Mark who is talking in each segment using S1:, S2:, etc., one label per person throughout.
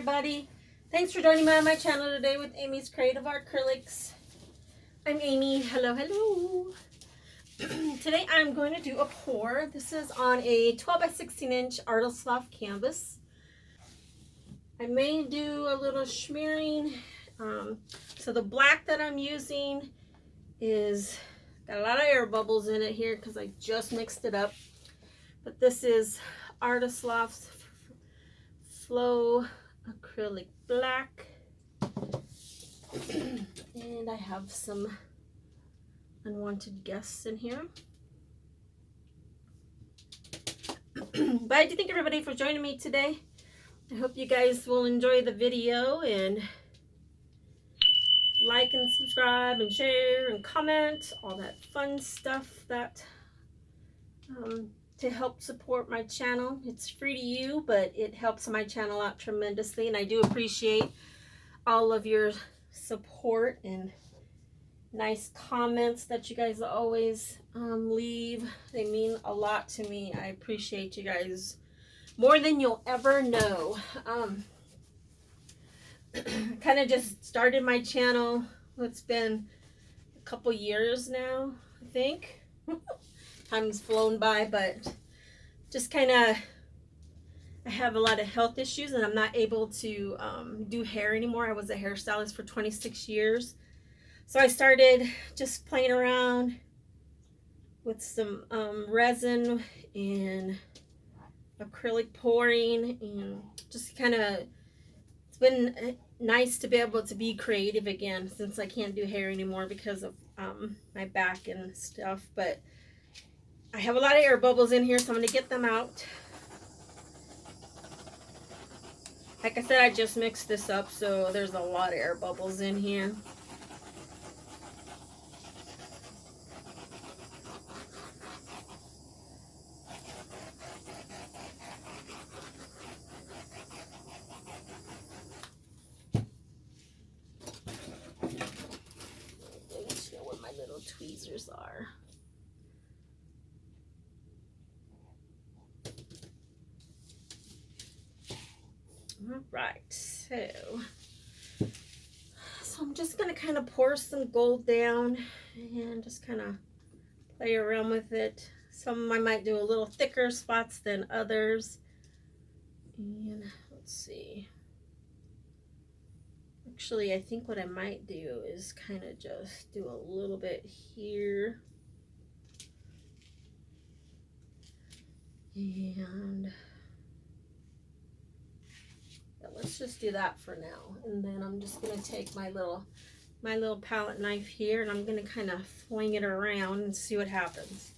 S1: everybody. Thanks for joining me on my channel today with AmysCreateAcrylics. I'm Amy. Hello, hello. Today I'm going to do a pour. This is on a 12 by 16 inch Arteza canvas. I may do a little smearing. So the black that I'm using is got a lot of air bubbles in it here because I just mixed it up. But this is Arteza's Acrylic black, and I have some unwanted guests in here. But I do thank everybody for joining me today. I hope you guys will enjoy the video and like and subscribe and share and comment, all that fun stuff that to help support my channel. It's free to you, but it helps my channel out tremendously, and I do appreciate all of your support and nice comments that you guys always leave. They mean a lot to me. I appreciate you guys more than you'll ever know. Kind of just started my channel. It's been a couple years now, I think. Time's flown by, but just kind of, I have a lot of health issues and I'm not able to do hair anymore. I was a hairstylist for 26 years. So I started just playing around with some resin and acrylic pouring, and just kind of, it's been nice to be able to be creative again since I can't do hair anymore because of my back and stuff. But I have a lot of air bubbles in here, so I'm going to get them out. Like I said, I just mixed this up, so there's a lot of air bubbles in here. Let me show where my little tweezers are. All right, so I'm just going to kind of pour some gold down and just kind of play around with it. Some I might do a little thicker spots than others. And let's see. Actually, I think what I might do is kind of just do a little bit here. And let's just do that for now, and then I'm just going to take my little palette knife here, and I'm going to kind of fling it around and see what happens.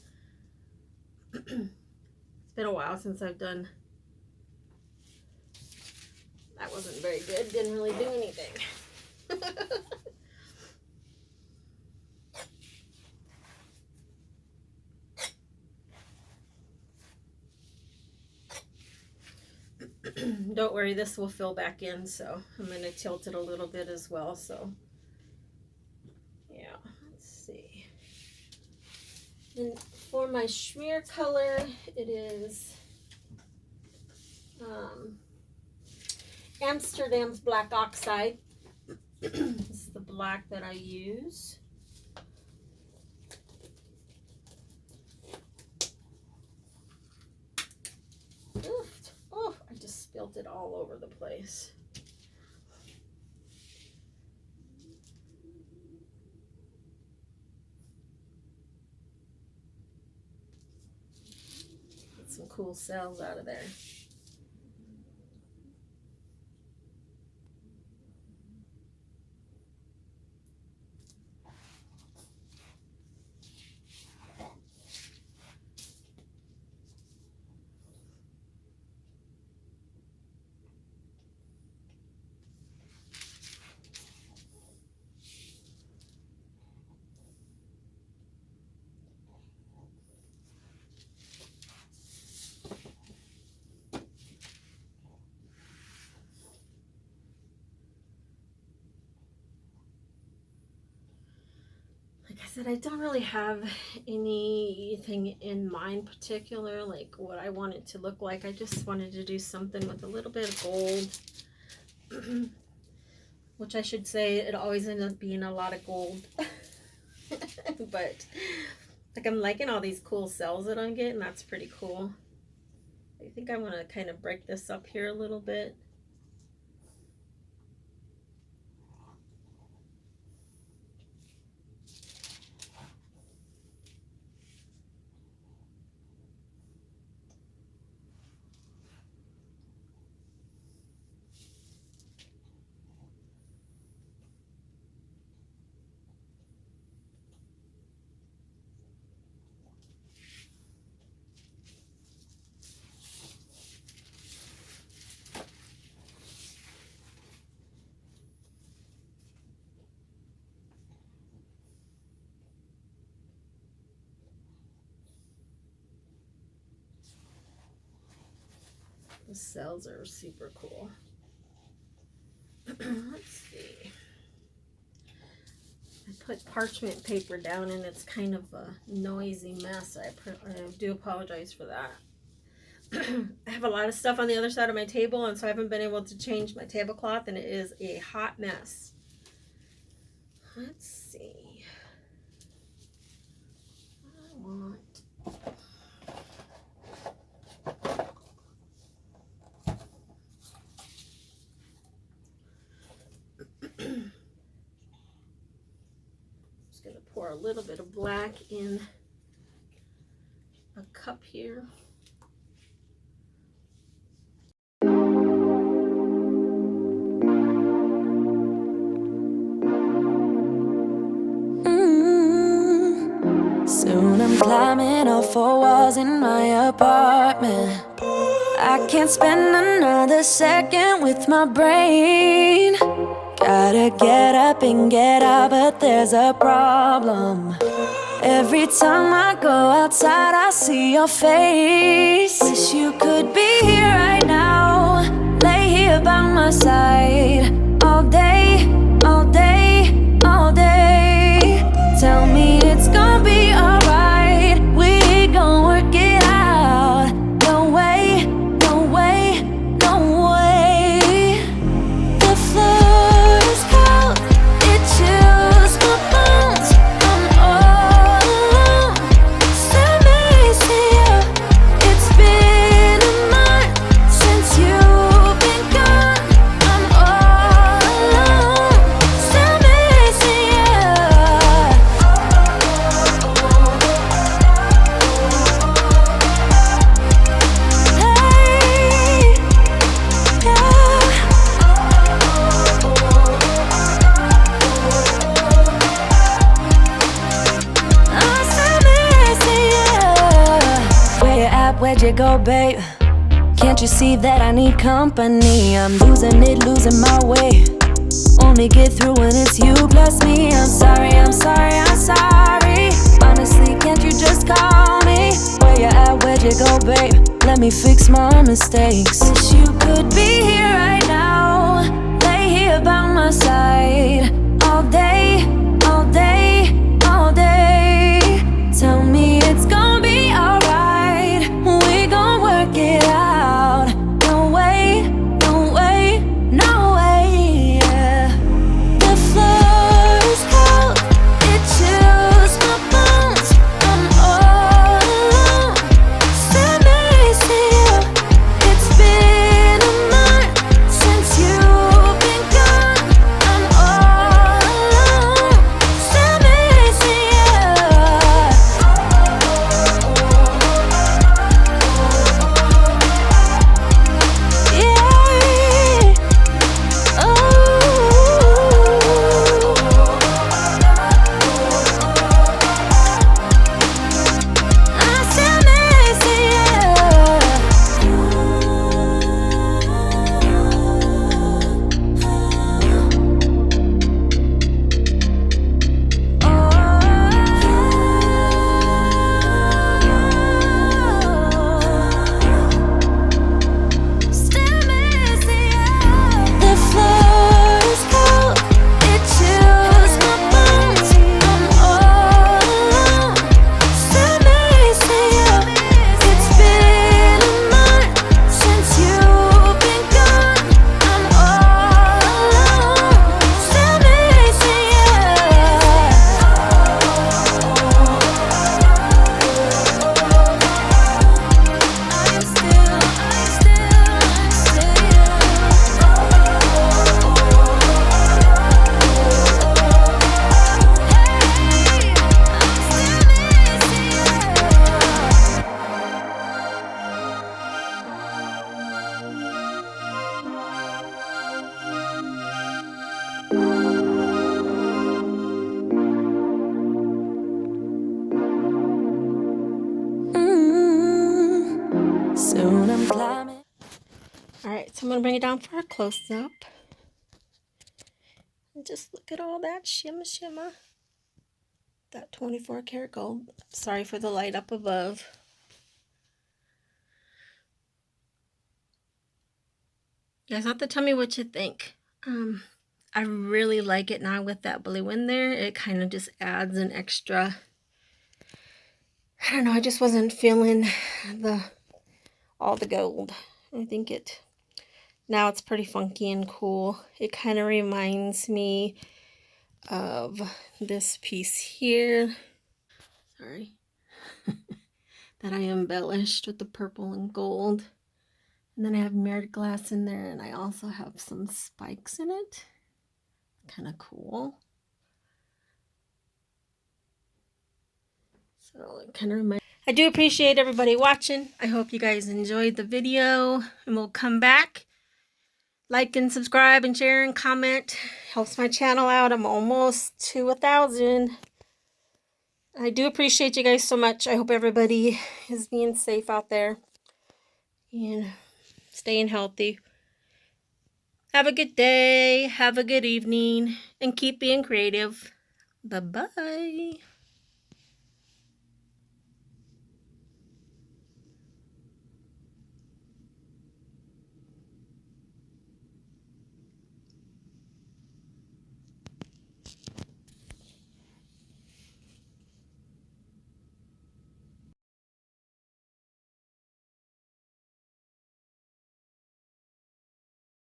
S1: It's been a while since I've done. That wasn't very good. Didn't really do anything. Don't worry, this will fill back in, so I'm going to tilt it a little bit as well. So yeah, let's see. And for my SHMEAR color, it is Amsterdam's Black Oxide. This is the black that I use. I just spilled it all over the place. Get some cool cells out of there. Like I said, I don't really have anything in mind particular, like what I want it to look like. I just wanted to do something with a little bit of gold which I should say it always ends up being a lot of gold. But like I'm liking all these cool cells that I'm getting. That's pretty cool. I think I want to kind of break this up here a little bit. The cells are super cool. Let's see. I put parchment paper down and it's kind of a noisy mess. I do apologize for that. I have a lot of stuff on the other side of my table, and so I haven't been able to change my tablecloth, and it is a hot mess. Let's see. I want... Just going to pour a little bit of black in a cup here.
S2: Soon I'm climbing all 4 walls in my apartment. I can't spend another second with my brain. Gotta get up and get out, but there's a problem. Every time I go outside, I see your face. Wish you could be here right now, lay here by my side. All day, all day, all day. Tell me it's gonna be alright. We gon' work it out. No way, no way, no way. The floor is cold, it chills my bones. I'm all alone, still missing you. It's been a month since you've been gone. I'm all alone, still missing you. Hey, yeah. I'm still missing you. Where you at? Where'd you go, babe? Can't you see that I need company? I'm losing it, losing my way. Only get through when it's you plus me. I'm sorry, I'm sorry, I'm sorry. Honestly, can't you just call me? Where you at? Where'd you go, babe? Let me fix my mistakes. Wish you could be here right now, lay here by my side. All day, all day, all day. Tell me it's gonna be alright. We gon' work it out. No way, no way, no way, yeah. The floor is cold, it chills my bones. I'm all alone, still missing you. It's been a month since you've been gone. I'm all alone, Soon I'm climbing.
S1: Alright, so I'm going to bring it down for a close-up. And just look at all that shimmer. That 24 karat gold. Sorry for the light up above. You guys have to tell me what you think. I really like it now with that blue in there. It kind of just adds an extra, I don't know, I just wasn't feeling all the gold. I think now it's pretty funky and cool. It kind of reminds me of this piece here. Sorry. That I embellished with the purple and gold. And then I have mirrored glass in there, and I also have some spikes in it. Kind of cool. So it kind of reminds. I do appreciate everybody watching. I hope you guys enjoyed the video, and we'll come back. Like and subscribe and share and comment. Helps my channel out. I'm almost to 1,000. I do appreciate you guys so much. I hope everybody is being safe out there and staying healthy. Have a good day. Have a good evening. And keep being creative. Bye-bye.